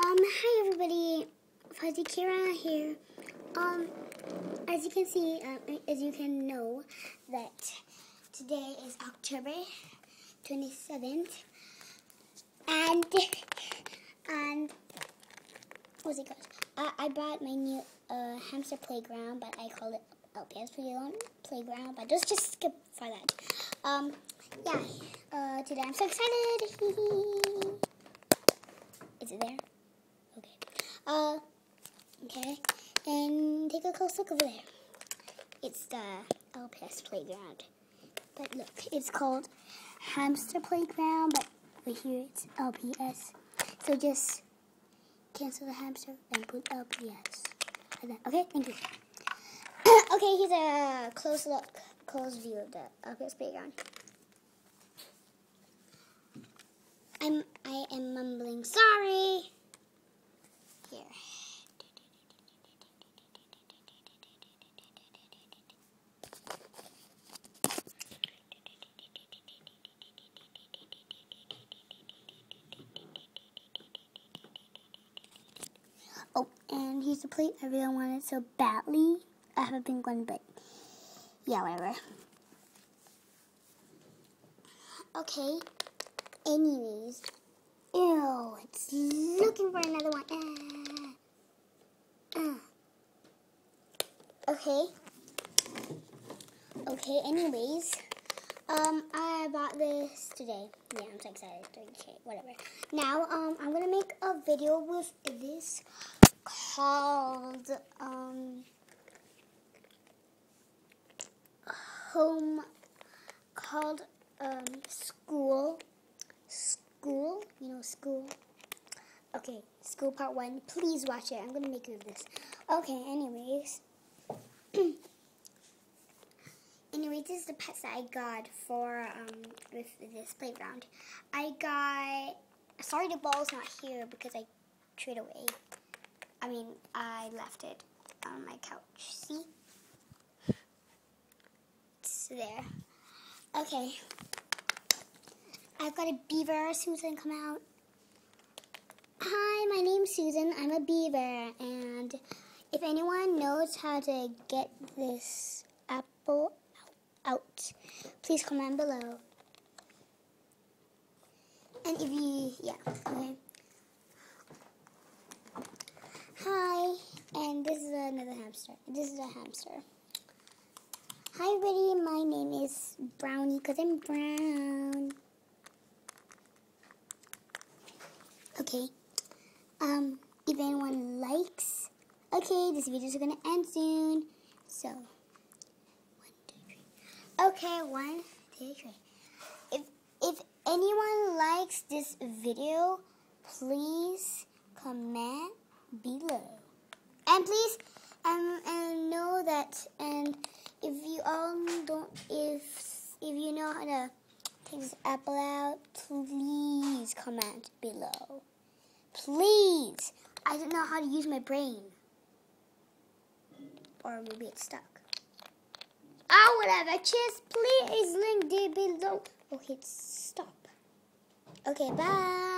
Hi everybody, Fuzzy Kira here. As you can see, as you can know, that today is October 27th, and what's it called? I bought my new hamster playground, but I call it LPS playground, but just skip for that. Today I'm so excited. Is it there? Okay. Okay. And take a close look over there. It's the LPS playground. But look, it's called Hamster Playground, but over here it's LPS. So just cancel the hamster and put LPS. Okay, thank you. Okay, here's a close view of the LPS playground. I am mumbling sorry. Here. Oh, and here's the plate. I really want it so badly. I have a pink one, but yeah, whatever. Okay. Anyways. Ew, it's looking for another one. Okay, anyways. I bought this today. Yeah, I'm so excited. Okay, whatever. Now, I'm gonna make a video with this called, School, you know, school. Okay, school part 1. Please watch it. I'm gonna make it this. Okay, anyways. Anyways, this is the pets that I got for with this playground. Sorry the ball's not here because I threw it away. I left it on my couch. See? It's there. Okay. I've got a beaver. Susan, come out. Hi, my name's Susan. I'm a beaver. And if anyone knows how to get this apple out, please comment below. And if you, okay. Hi, and this is another hamster. This is a hamster. Hi, everybody. My name is Brownie because I'm brown. Okay. If anyone likes, okay, this video is gonna end soon. So, 1, 2, 3. Okay, 1, 2, 3. If anyone likes this video, please comment below. And please, and know that, and if you all don't, if you know how to take this apple out, please comment below. Please. I don't know how to use my brain. Or maybe it's stuck. Oh, whatever. Just please link down below. Okay, stop. Okay, bye.